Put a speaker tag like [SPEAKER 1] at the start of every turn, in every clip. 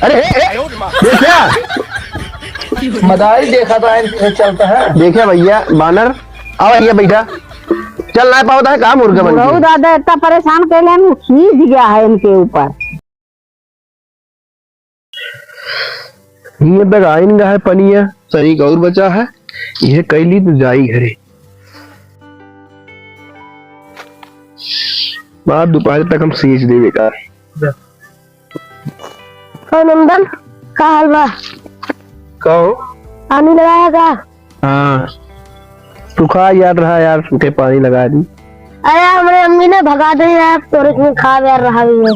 [SPEAKER 1] अरे क्या
[SPEAKER 2] मदारी देखा था चलता है।
[SPEAKER 1] देखे भैया बानर आओ भैया बैठा चल ना पाता है काम मुर्गा बन
[SPEAKER 3] बहुत ज्यादा इतना परेशान कर ले खींच गया है इनके ऊपर।
[SPEAKER 1] ये तक आइन गा है पनिया सही गौर बचा है ये कैली तो जाई घरे बात दोपहर तक हम सींच देवे का।
[SPEAKER 3] नंदन का हाल बा?
[SPEAKER 1] कहो
[SPEAKER 3] पानी लगाया का?
[SPEAKER 1] हाँ तू खा याद रहा यार सूखे पानी लगा दी।
[SPEAKER 3] अरे हमारे अम्मी ने भगा दी यार तोरे में खा यार रहा भी है।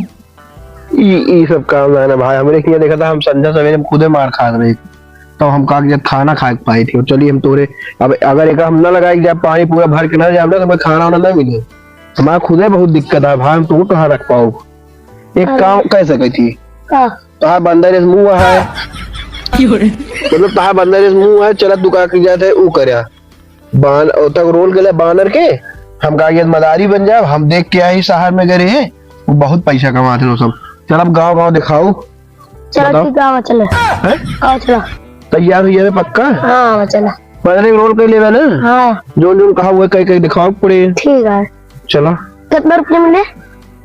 [SPEAKER 1] ये सब काम है ना भाई हमने क्या देखा था हम संध्या सवेरे हम खुदे मार खा रहे तो हम जब खाना खा पाई थी चलिए हम तोरे अब अगर एक हम ना लगाए जब पानी पूरा भर के ना जाए तो हमें खाना वाना ना मिले हमारा खुदे बहुत दिक्कत है भाई हम तू कहाँ रख पाओ एक काम कर सके थी तो बंदर इस मुंह है मतलब तहा बंदर इस मुंह है चला दुका के जाते ऊ करया बान तक रोल के लिए बानर के हम कहा मदारी बन जाए हम देख के आई शहर में गए हैं वो बहुत पैसा कमाते हैं सब चल अब गाँव गाँव दिखाओ।
[SPEAKER 3] चलो ठीक है चले आओ चलो
[SPEAKER 1] तैयार हुई है पक्का?
[SPEAKER 3] हाँ चला
[SPEAKER 1] बंदर रोल कर ले ना।
[SPEAKER 3] हाँ
[SPEAKER 1] जोन जोन कहा हुआ कहीं कहीं दिखाओ पड़े।
[SPEAKER 3] ठीक है
[SPEAKER 1] चलो
[SPEAKER 3] कितना रुपये मिले?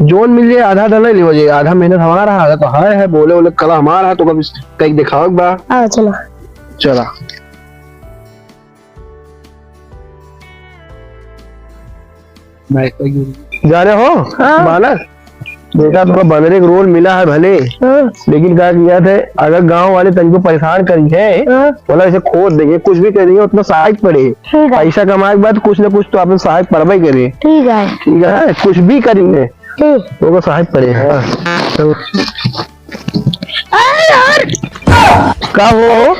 [SPEAKER 1] जोन मिल जाए आधा डला ले वजह आधा मेहनत हमारा आधा तो है बोले बोले कला हमारा तो कभी कहीं दिखाओ बा।
[SPEAKER 3] हाँ चलो
[SPEAKER 1] चला जाने हो बानर देखा थोड़ा बंदरे का रोल मिला है भले लेकिन क्या किया थे अगर गांव वाले तुमको परेशान करी है बोला ऐसे खोद देंगे कुछ भी करेंगे उतना सहायक पड़े पैसा कमाए के बाद कुछ न कुछ तो आपने सहायक पड़वा ही करे। ठीक है कुछ भी करेंगे तो सहायक पड़े। क्या हो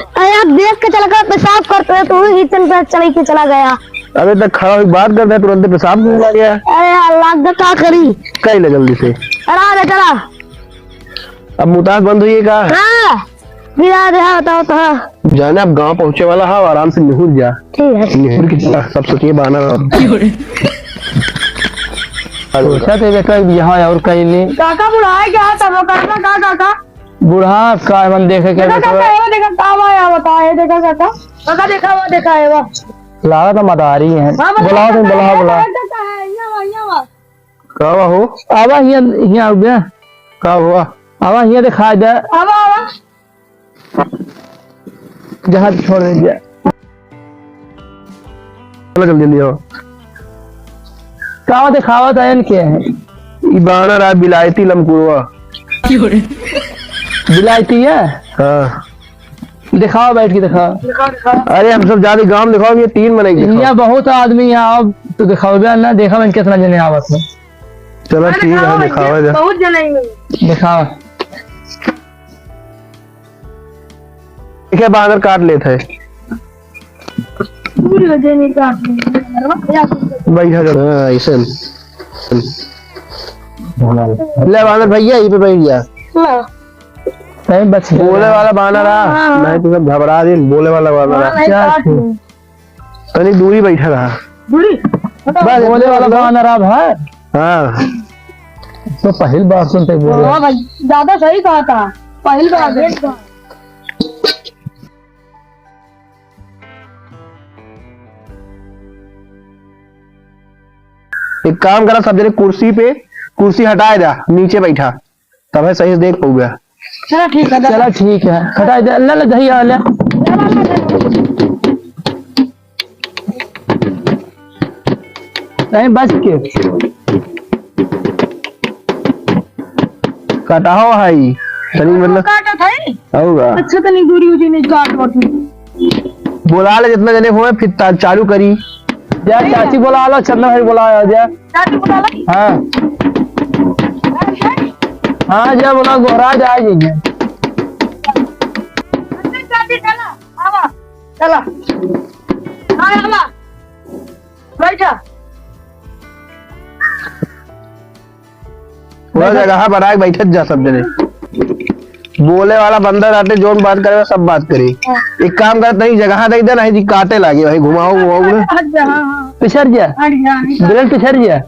[SPEAKER 3] देख के चला पेशाब करते तो चल के चला गया।
[SPEAKER 1] अबे तक खड़ा हुई बात करता है तुरंत पेशाब घूम गया।
[SPEAKER 3] अरे अल्लाह क्या करी
[SPEAKER 1] कहीं ना जल्दी से
[SPEAKER 3] चला
[SPEAKER 1] अब मुताज बंद हुई का
[SPEAKER 3] बताओ तो
[SPEAKER 1] जाने अब गांव पहुंचे वाला है आराम से निहुर जा।
[SPEAKER 3] ठीक है
[SPEAKER 1] निहुर की चला सब सोचिए बानर
[SPEAKER 2] यहाँ और कहीं नहीं
[SPEAKER 3] काका बुढ़ा है क्या काका
[SPEAKER 2] बूढ़ा का मन देखे
[SPEAKER 3] देखा काम आया बताए देखा काका देखा है वो
[SPEAKER 2] लागा तो मदारी है बुलाओ तुम बुलाओ
[SPEAKER 1] कहा हो
[SPEAKER 2] आवा यहाँ गया
[SPEAKER 1] कहा हुआ
[SPEAKER 2] आवा यहाँ दिखा दे जहाँ छोड़ दीजिए
[SPEAKER 1] चलो जल्दी जल्दी आओ।
[SPEAKER 2] कहाँ दिखावा था इनके है
[SPEAKER 1] ये बानर है बिलायती लमकुरवा
[SPEAKER 2] बिलायती है।
[SPEAKER 1] हाँ
[SPEAKER 2] दिखाओ बैठ के दिखाओ।
[SPEAKER 1] अरे हम सब ज्यादा गांव दिखाओ ये 3 बनेगी
[SPEAKER 2] यहाँ बहुत आदमी यहाँ अब तो दिखाओ ना देखा मैंने कितना जने आवत है।
[SPEAKER 1] चलो ठीक है दिखावा जा
[SPEAKER 3] बहुत जने
[SPEAKER 2] दिखाओ
[SPEAKER 1] देखिए बानर काट लेते है बैठा जा ऐसे ले बानर भैया यहीं पे बैठ गया
[SPEAKER 2] बच
[SPEAKER 1] बोले वाला बानर रहा नहीं तो सब घबरा दे बोले वाला बानर तनी दूरी बैठा रहा
[SPEAKER 2] बस बोले वाला बानर अब है।
[SPEAKER 1] हाँ
[SPEAKER 2] तो पहली बार सुनते बोल
[SPEAKER 3] ज्यादा सही कहा था पहली बार।
[SPEAKER 1] एक काम करा सब जने कुर्सी हटाए जा नीचे बैठा तब है सही से देख पाऊंगा।
[SPEAKER 3] चलो ठीक है
[SPEAKER 2] हटा दे ले दही आ ले नहीं बच के
[SPEAKER 1] कटाओ है तनी मतलब
[SPEAKER 3] काटा था
[SPEAKER 1] होगा
[SPEAKER 3] अच्छा तो नहीं दूरी उजी नहीं काट
[SPEAKER 1] बुला ले जितना जने हुए फिर चालू करी
[SPEAKER 2] जा चाची बुला लो चंदन भाई बुलाया जा
[SPEAKER 3] चाची बुला लो
[SPEAKER 2] हाँ जा बुला गोरा जाएगी
[SPEAKER 3] चाची चला आवा चला आवा बैठा
[SPEAKER 1] पूरा जगह बनाए बैठे जा सब जने बोले वाला बंदर आते जोन बात करे सब बात करी। एक काम कर नहीं जगह दे दे नहीं काटे लागे भाई घुमाओ घुमाओ
[SPEAKER 2] पिछड़ जा बिरल पिछड़ जा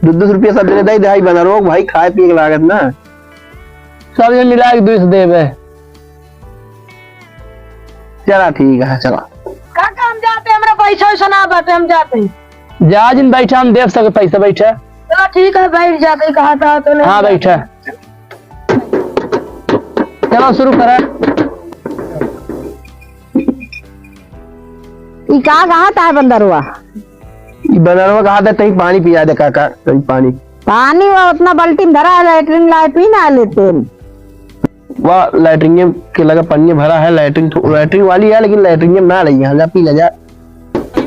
[SPEAKER 1] 10 रुपया सब देने दे बना रहा भाई, खाए पिए की लागत ना
[SPEAKER 2] सब ये मिला के 200 देवे।
[SPEAKER 1] चला ठीक है चला।
[SPEAKER 3] काका हम जाते हैं, हमारा पैसा वैसा ना बाटे, हम जाते हैं।
[SPEAKER 2] जा जिन बैठा हम देव सके पैसा बैठा।
[SPEAKER 3] चलो ठीक है, बैठ जाते ही कहा था तो नहीं।
[SPEAKER 2] हाँ बैठा, चलो शुरू करा।
[SPEAKER 3] कहाँ था बंदर हुआ?
[SPEAKER 1] बना कहा था कहीं पानी पिया दे काका, कहीं पानी।
[SPEAKER 3] पानी वो उतना बाल्टी में धरा है, लैट्रिन लाइट भी ना लेते।
[SPEAKER 1] वह लैट्रिन के लगा पन्नी भरा है, लैट्रिन वाली है लेकिन लैट्रिन में ना रही है, जा पी ले जा।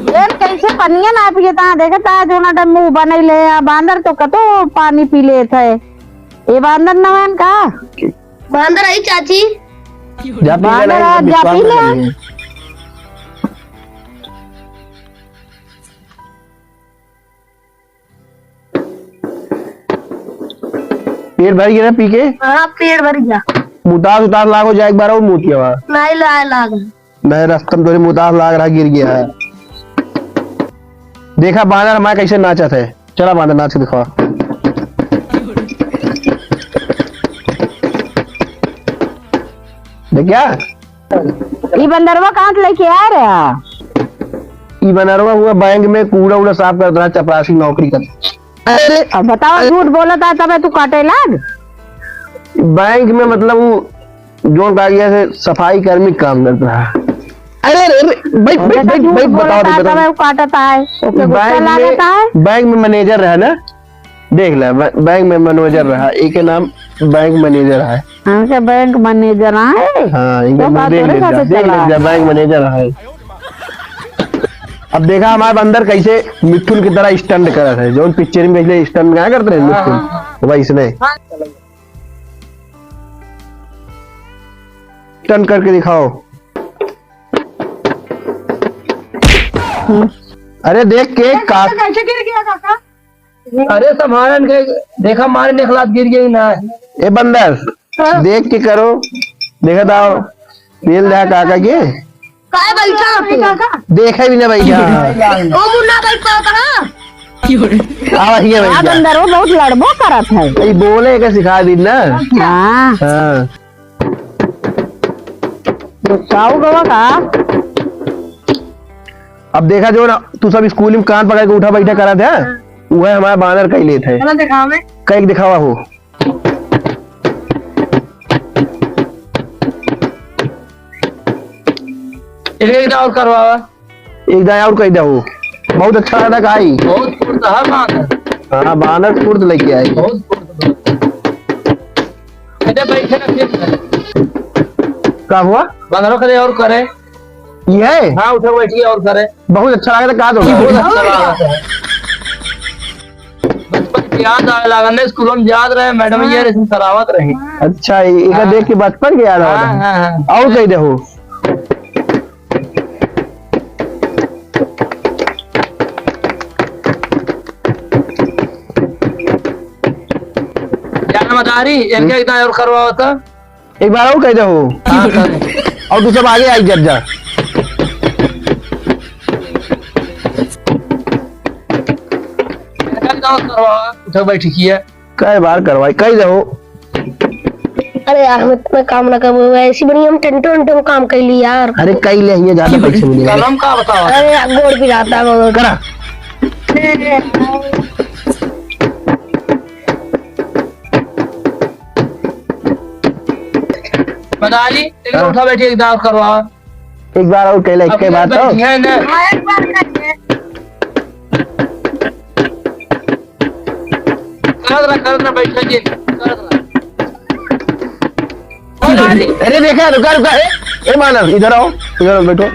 [SPEAKER 3] यार कैसे पनिया ना पिए ता देखता जो ना डम्मू बने ले बांदर तो कतो पानी पी ले थे। ये बांदर ना मैन का बांदर आई चाची,
[SPEAKER 1] जा पी ले,
[SPEAKER 3] जा पी ले।
[SPEAKER 1] पेट भर गया पी के?
[SPEAKER 3] हाँ पेट भर गया।
[SPEAKER 1] मुताज उतार लागो जा एक बार और मोतिया
[SPEAKER 3] नहीं लाग
[SPEAKER 1] मैं रास्ते में तोरे मुताज लाग रहा, गिर गया है। देखा बांदर हमारे कैसे नाचत है, चला बांदर नाच के दिखा। क्या
[SPEAKER 3] ये बंदरवा कहाँ से लेके आ रहा?
[SPEAKER 1] ये बनरवा हुआ बैंक में कूड़ा उड़ा साफ कर रहा, चपरासी नौकरी कर।
[SPEAKER 3] अरे अब बताओ, झूठ बोला था तब तू काटे लाग।
[SPEAKER 1] बैंक में मतलब वो जो कागज से सफाई कर्मी काम कर रहा है। अरे भाई बताओ
[SPEAKER 3] काटता है,
[SPEAKER 1] बैंक में मैनेजर रहा ना, देख ले बैंक में मैनेजर रहा, एक नाम बैंक मैनेजर है।
[SPEAKER 3] हमसे बैंक मैनेजर है।
[SPEAKER 1] हाँ देख ले बैंक मैनेजर है। अब देखा हमारे अंदर कैसे मिथुन की तरह स्टंट कर रहा है, जो पिक्चर में पहले स्टंट क्या करते हैं मिथुन, वही इसने स्टंट करके दिखाओ। अरे देख के
[SPEAKER 3] कैसे गिर गया काका?
[SPEAKER 2] अरे संभालन के देखा मारे ने खिलाफ गिर गई ना।
[SPEAKER 1] ए बंदर देख के करो, देखा था तेल दे काका के
[SPEAKER 3] काय बैठा काका?
[SPEAKER 1] देखा भी ना भैया,
[SPEAKER 3] ओ मुन्ना बैठा था।
[SPEAKER 1] आवा ही है
[SPEAKER 3] बंदर वो बहुत लड़बो करत है।
[SPEAKER 1] ये बोले के सिखा दी ना।
[SPEAKER 3] हां
[SPEAKER 1] हाँ
[SPEAKER 3] काऊ गवा का।
[SPEAKER 1] अब देखा जो ना तू सब स्कूल में कान पकड़ के उठा बैठा करा था, वह हमारा बानर कई लेते है।
[SPEAKER 3] चलो दिखाओ में
[SPEAKER 1] कई दिखावा हो।
[SPEAKER 2] एक और करवावा,
[SPEAKER 1] एक दाया और कई दा हो, बहुत अच्छा लगा काई।
[SPEAKER 2] बहुत फुर्त है बांदर।
[SPEAKER 1] हाँ बानर फुर्त लेके आई।
[SPEAKER 2] बहुत फुर्त। बैठे ना फिर
[SPEAKER 1] क्या हुआ?
[SPEAKER 2] बांदरों करे और करे
[SPEAKER 1] ये है?
[SPEAKER 2] हाँ उठो बैठिए और करे।
[SPEAKER 1] बहुत अच्छा लगा था, कहा
[SPEAKER 2] बहुत
[SPEAKER 1] दो
[SPEAKER 2] अच्छा लगा है। बचपन की याद आने लगा ना, स्कूल में याद रहे मैडम ये रेसिंग सरावत रही।
[SPEAKER 1] अच्छा एक देख के बचपन के याद आ
[SPEAKER 2] हाँ, हाँ, हाँ।
[SPEAKER 1] और कही दे हो।
[SPEAKER 2] मदारी इनके एक और करवाओ था।
[SPEAKER 1] एक बार और कह दे हो।
[SPEAKER 2] हाँ,
[SPEAKER 1] और तू सब आगे आई जब जा।
[SPEAKER 2] उठो बैठी है
[SPEAKER 1] कई बार करवाई कही दे हो।
[SPEAKER 3] अरे यार मैं काम ना करूँ, ऐसी बनी हम टेंटो टेंटो काम कर ली यार।
[SPEAKER 1] अरे कई ले ये ज्यादा पैसे मिलेंगे।
[SPEAKER 2] कलम का बताओ।
[SPEAKER 3] अरे यार गोड़ भी जाता है
[SPEAKER 1] करा
[SPEAKER 2] मदारी उठा बैठी एक दाव करवाओ।
[SPEAKER 1] एक बार और कह ले एक बात तो
[SPEAKER 2] है ना।
[SPEAKER 3] एक बार करिए।
[SPEAKER 2] कर रहा बैठा जी
[SPEAKER 1] अरे देखा रुका रुका ए मानव इधर आओ, इधर बैठो।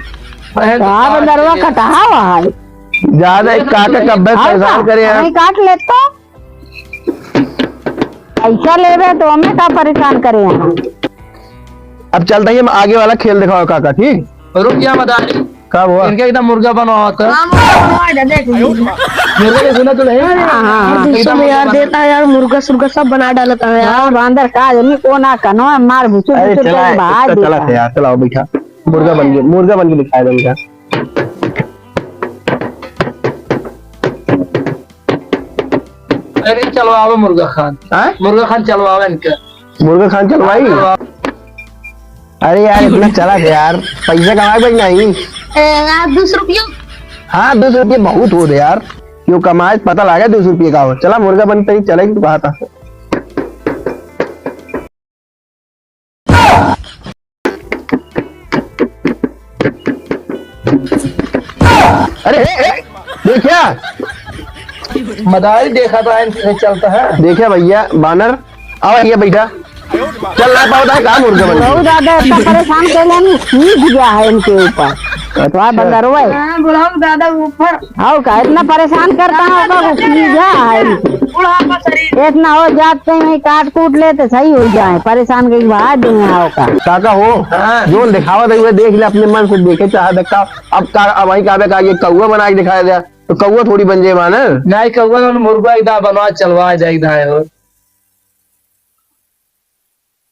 [SPEAKER 3] कहाँ बंदरवा कटा हुआ है?
[SPEAKER 1] ज्यादा काका कब्बे परेशान करे यार।
[SPEAKER 3] नहीं काट ले तो पैसा ले रहे तो हमें क्या परेशान करे यहाँ।
[SPEAKER 1] अब चलते हैं, हम आगे वाला खेल दिखाओ काका। ठीक
[SPEAKER 2] रुक जा मदारी,
[SPEAKER 1] क्या हुआ?
[SPEAKER 2] इनके एकदम मुर्गा बनवा था। मुर्गा ने सुना तो नहीं।
[SPEAKER 3] यार देता है यार, मुर्गा सुर्गा सब बना डालता है यार। बांदर का जमी को ना कनो मार भूसू
[SPEAKER 1] अरे
[SPEAKER 3] भूसू
[SPEAKER 1] चला
[SPEAKER 3] भाग
[SPEAKER 1] चला यार, चलाओ बैठा। मुर्गा बन के दिखाया देगा।
[SPEAKER 2] अरे चलवाओ मुर्गा खान,
[SPEAKER 1] हाँ?
[SPEAKER 2] मुर्गा खान चलवाओ इनका।
[SPEAKER 1] मुर्गा खान चलवाई। अरे यार इतना चला गया यार, पैसा कमाए भाई नहीं।
[SPEAKER 3] 200 रुपया।
[SPEAKER 1] हाँ 200 रुपये बहुत हो रहे यार, क्यों कमाए पता लगा 200 रुपये का हो। चला मुर्गा बनते ही चलेगी तो कहा था। अरे देखिया
[SPEAKER 2] मदारी देखा था इनसे चलता है।
[SPEAKER 1] देखिए भैया बानर, आओ भैया बैठा, चल ना पाता है कहा मुर्गा बन
[SPEAKER 3] बहुत ज्यादा इतना परेशान कर लेनी सीख गया है इनके ऊपर। तो बंदर हुआ बुढ़ाऊ दादा ऊपर आओ का इतना परेशान करता है, सीधा है इतना हो जाते हैं काट कूट लेते सही हो जाए, परेशान करके बाहर देंगे आओ का
[SPEAKER 1] काका हो। जो दिखावा था हुए देख ले, अपने मन से देखे चाहे देखा। अब वही कहा ये कौआ बना के दिखाया दिया तो कौआ थोड़ी बन जाए बानर।
[SPEAKER 2] नहीं कौआ मुर्गा इधर बनवा चलवा जाए।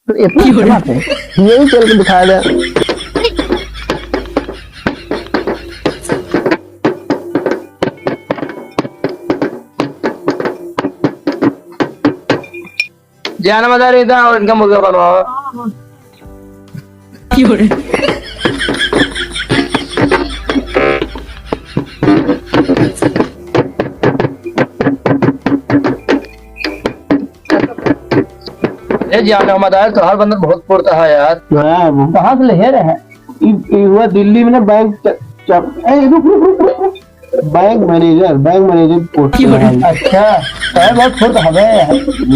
[SPEAKER 1] तो इतना बात है, यही चल के दिखाया दिया।
[SPEAKER 2] जाना मदारी इधर और इनका मुर्गा बनवाओ। जाना मदारी तो हर बंदर बहुत पड़ता है यार।
[SPEAKER 1] कहाँ से ले रहे हैं? हुआ दिल्ली में ना बैंक बैंक मैनेजर पोस्ट है।
[SPEAKER 2] अच्छा है, बहुत छोटा है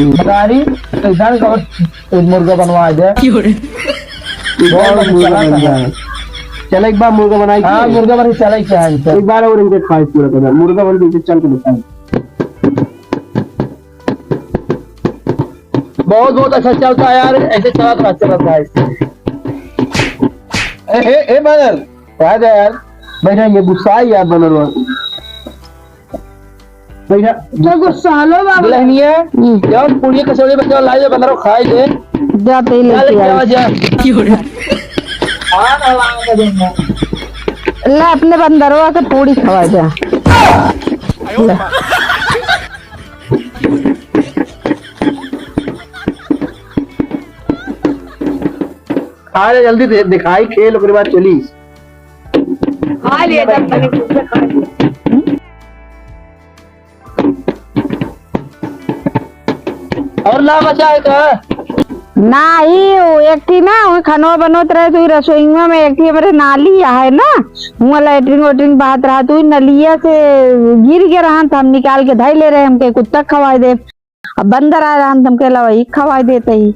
[SPEAKER 2] मदारी इधर का मुर्गा बनवा जाए।
[SPEAKER 1] चल एक बार मुर्गा बनाई।
[SPEAKER 2] हाँ मुर्गा बन चला क्या है
[SPEAKER 1] एक बार और इनके ख्वाहिश पूरा करना, मुर्गा बन के चल के दिखाएं।
[SPEAKER 2] बहुत बहुत अच्छा चलता है यार, ऐसे चलता है।
[SPEAKER 1] ए बानर कहा जाए यार, बैठा ये गुस्सा है यार बानर बैठा।
[SPEAKER 3] क्या गुस्सा लो बाबा
[SPEAKER 2] नहीं है यार, पूरी कचौड़ी बच्चा लाई बंदर खाई दे
[SPEAKER 3] जाते ही लेके ला अपने बंदरवा के पूरी खवा जा।
[SPEAKER 1] खा ले जल्दी दिखाई खेल उसके बाद चली।
[SPEAKER 3] खा लिया जब मैंने खुद से खा लिया।
[SPEAKER 2] और ला बचाए का
[SPEAKER 3] नहीं वो एक थी ना वो खानवा बनोत रहे तो रसोई में एक थी हमारे नाली है ना, वहाँ लैट्रिन वैट्रिन बहात रहा तो नलिया से गिर गया रहा तो हम निकाल के धाई ले रहे हमके कुत्ता खवाई दे। अब बंदर आ रहा हमके अलावा ही खवाई देते ही।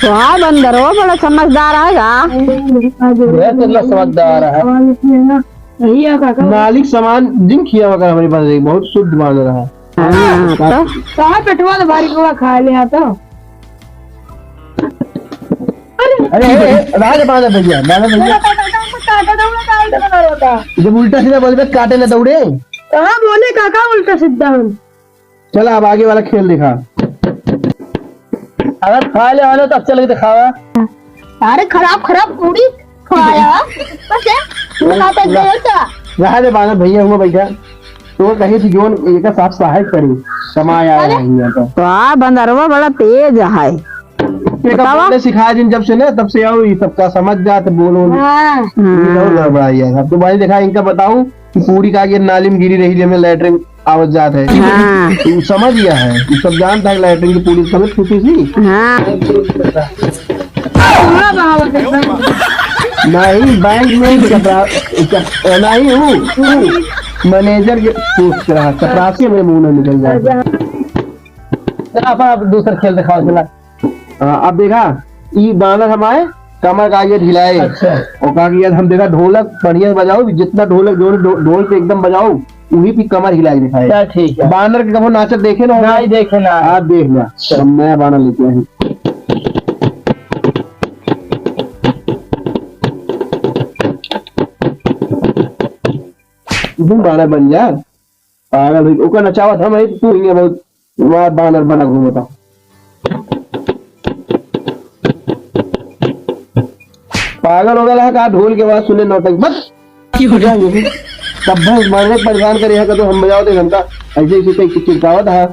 [SPEAKER 3] तो हाँ बंदर हो बड़ा समझदार आएगा,
[SPEAKER 2] समझदार है।
[SPEAKER 1] मालिक सामान जिन खिया वगैरह हमारे पास बहुत शुद्ध मान रहा है।
[SPEAKER 3] कहाँ पेटवा तो भारी गोवा खा लिया तो।
[SPEAKER 1] अरे राजा बांधा भैया जब उल्टा सीधा बोले काटे ना दौड़े।
[SPEAKER 3] कहाँ बोले काका उल्टा सीधा।
[SPEAKER 1] चला अब आगे वाला खेल दिखा।
[SPEAKER 2] अगर खा ले वाले तो अच्छा लगे दिखावा।
[SPEAKER 3] अरे खराब पूरी खाया
[SPEAKER 1] रहा दे बांधा भैया हुआ बैठा तो कही थी जोन एक साफ सहायक करी समय आया तो हाँ बंदरवा बड़ा तेज है। सिखाया दिन जब से ना तब से आओ सबका समझ जाते बोलो गड़बड़ाई है। अब तो भाई देखा इनका बताऊं कि पूरी का नाली में गिरी रही में लैटरिन आवाज जात है। तू समझ गया है, तू सब जानता है लैटरिन की पूरी समझ खुशी थी। नहीं बैंक में नहीं हूँ मैनेजर के पूछ रहा चपरासी मेरे मुंह में निकल जाएगा।
[SPEAKER 2] आप दूसरा खेल दिखाओ चला।
[SPEAKER 1] अब देखा ये बानर हमारे कमर का आगे ढिलाए।
[SPEAKER 2] अच्छा।
[SPEAKER 1] और कहा कि हम देखा ढोलक बढ़िया बजाओ, जितना ढोलक ढोल पे एकदम बजाओ वही भी कमर हिला के दिखाए।
[SPEAKER 2] ठीक है।
[SPEAKER 1] बानर के कभी नाचत देखे ना?
[SPEAKER 2] नहीं देखे ना।
[SPEAKER 1] आप देख लिया नया बानर लेते हैं। बानर बन जा पागल ओका नचावत हम तू बहुत वहां बानर बना घूमता। पागल हो गया कहा ढोल के बाद सुने नौटंकी बस तब भैंस मरने परेशान करे है तो हम बजाओ तो घंटा ऐसे ऐसे कहीं चिपकावत है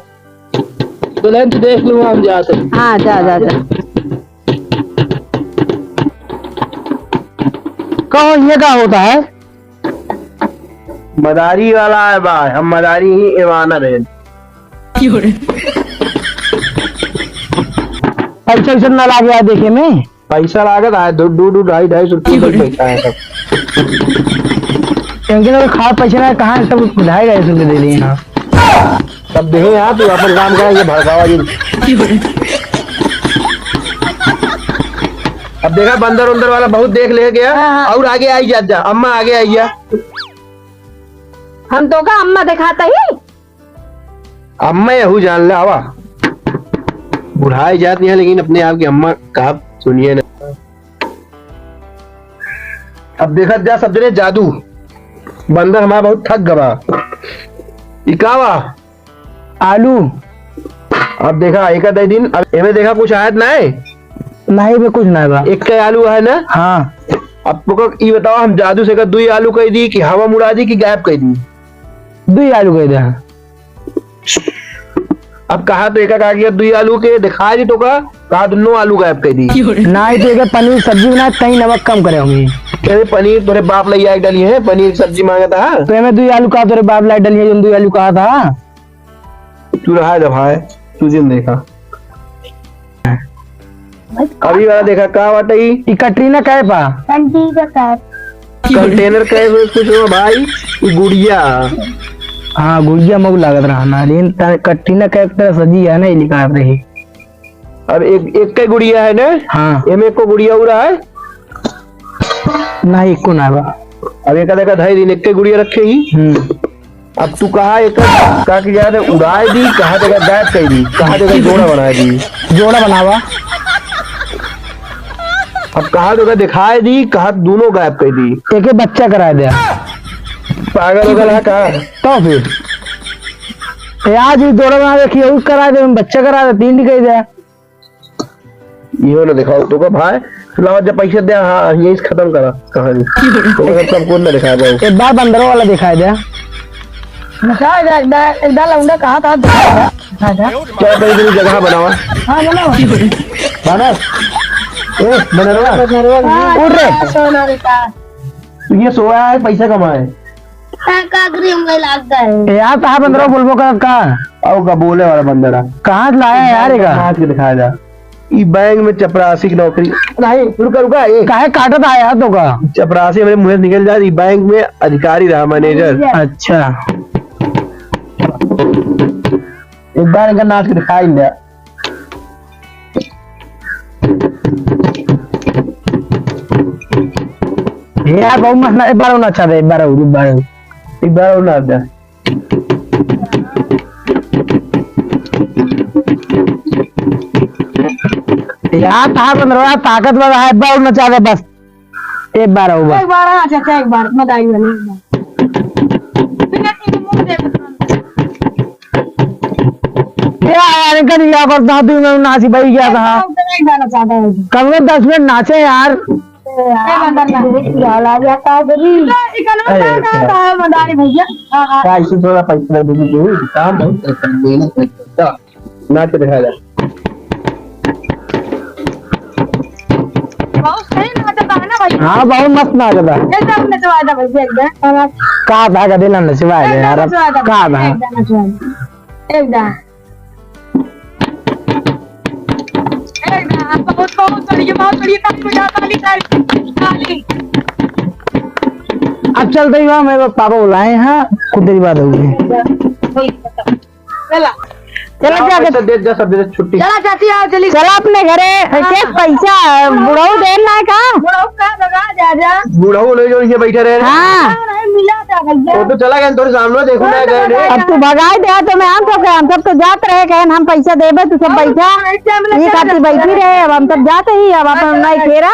[SPEAKER 1] तो लेंथ देख लो हम जाते हैं।
[SPEAKER 3] हाँ जा जा जा।
[SPEAKER 2] कौन ये क्या होता है?
[SPEAKER 1] मदारी वाला है भाई, हम मदारी ही ईमानदार है।
[SPEAKER 2] पैसा वैसा ना लागे यार देखे में।
[SPEAKER 1] पैसा लागत है 2-2-2.5 रुपये पैसा है सब।
[SPEAKER 2] क्योंकि तो खा पैसा ना कहाँ सब 2.5 रुपये दे दिए यहाँ।
[SPEAKER 1] तब देखे यहाँ तू अपन काम करेंगे भड़कावा जी। अब देखा बंदर उंदर वाला बहुत देख ले गया। और आगे आई जा अम्मा आगे आई जा।
[SPEAKER 3] हम तो का अम्मा दिखाता ही।
[SPEAKER 1] अम्मा यहू जान ले आवा बुढ़ाई जाती है लेकिन अपने आप की अम्मा कहा सुनिए ना। अब देखा जा सब जने जादू बंदर हमारा बहुत थक गवा इकावा
[SPEAKER 2] आलू
[SPEAKER 1] अब देखा एक आधे दिन अब एमे देखा कुछ आयत ना है
[SPEAKER 2] नहीं भी कुछ ना बा।
[SPEAKER 1] एक का आलू है ना।
[SPEAKER 2] हाँ
[SPEAKER 1] अब तो ये बताओ हम जादू से 2 आलू कह दी कि हवा मुड़ा दी कि गायब कह दी।
[SPEAKER 2] 2 आलू कह दे।
[SPEAKER 1] अब कहा तो एक कहा गया 2 आलू के दिखा दी तो कहा दोनों आलू गायब कह दी।
[SPEAKER 2] ना ही तो एक पनीर सब्जी बना कहीं नमक कम करे होंगे।
[SPEAKER 1] कहते पनीर तोरे बाप ले आई डाली है पनीर की सब्जी मांगा था
[SPEAKER 2] तो मैं 2 आलू कहा तेरे बाप लाइट डलिए जो 2 आलू कहा था।
[SPEAKER 1] तू रहा जब है तुझे देखा अभी वाला देखा कहा बात ही
[SPEAKER 2] कटरीना कहे पा
[SPEAKER 1] कंटेनर कहे कुछ हो भाई ये गुड़िया।
[SPEAKER 2] हाँ गुड़िया मऊ लागत रहा ना लेकिन कटरीना कहे तरह सजी है ना ये लिखा रही।
[SPEAKER 1] अब एक का गुड़िया है ना।
[SPEAKER 2] हाँ
[SPEAKER 1] एम एक को गुड़िया उड़ा है
[SPEAKER 2] ना एक को ना बा।
[SPEAKER 1] अब एक देखा 2.5 दिन एक गुड़िया रखे ही। अब तू कहा एक कहा कि यार उड़ाए दी कहा जगह गायब कर दी कहा जगह जोड़ा बना दी
[SPEAKER 2] जोड़ा बनावा।
[SPEAKER 1] अब कहा जगह दिखाई दी कहा दोनों गायब कर दी।
[SPEAKER 2] एक बच्चा करा दिया
[SPEAKER 1] पागल हो गया कहा
[SPEAKER 2] तो फिर आज ही जोड़ा बना देखिए करा दे बच्चा करा दे 3 दिखाई दिया।
[SPEAKER 1] ये ना दिखाओ तो का भाई लाओ जब पैसे दे। हाँ यही खत्म करा कहानी तो सब कौन ना दिखा पाओ।
[SPEAKER 2] एक बार बंदरों वाला दिखाई दिया एक दाल लौंडा कहा था
[SPEAKER 1] क्या तेरी जगह बनावा।
[SPEAKER 2] हाँ बनाओ
[SPEAKER 1] बना
[SPEAKER 2] उठ रहे
[SPEAKER 1] तू ये सोया है पैसा कमाए
[SPEAKER 2] यार कहा बंदरों बोलबो का
[SPEAKER 1] आओ का बोले वाला बंदरा
[SPEAKER 2] कहाँ से लाया यार का
[SPEAKER 1] हाथ के दिखाया जा ई बैंक में चपरासी की नौकरी नहीं रुका ये
[SPEAKER 2] काहे काटत आया तो का
[SPEAKER 1] चपरासी मेरे मुंह से निकल जा ई बैंक में अधिकारी रहा मैनेजर।
[SPEAKER 2] अच्छा
[SPEAKER 1] एक बार इनका नाच के दिखाई दिया।
[SPEAKER 2] यार बहुत मस्त एक बार अच्छा था एक बार
[SPEAKER 1] और नाच दे
[SPEAKER 2] यार था बंदरों ताकतवर है एक बार नचा दे बस एक बार
[SPEAKER 3] एक बार मदाई वाले
[SPEAKER 2] यार इनका दिया करता तू मैं नाची भाई क्या था कम में 10 मिनट नाचे यार।
[SPEAKER 1] थोड़ा पैसा काम बहुत नाच के दिखाया जा।
[SPEAKER 2] हाँ बहुत मस्त नाच था कहा था का दिला नचवाए दे यार कहा था अब चलते ही वहाँ मेरे पापा बुलाए हैं खुद देरी बात होगी। चला क्या
[SPEAKER 1] दे जा सब दे छुट्टी
[SPEAKER 3] चला चाची आओ चली चला अपने घरे के पैसा बुढ़ाऊ देन ना का बुढ़ाऊ का लगा जा जा
[SPEAKER 1] बूढ़ा ले जो ये बैठे रहे।
[SPEAKER 3] हाँ मिला था
[SPEAKER 1] वो तो चला गया थोड़े सामने देखो ना गए।
[SPEAKER 3] अब तू भगाई दे तो मैं हम सब तो जाते रहे कहन हम पैसा देबे तू सब पैसा ये खातिर बैठी रहे अब हम सब जाते ही अब अपन नहीं खेरा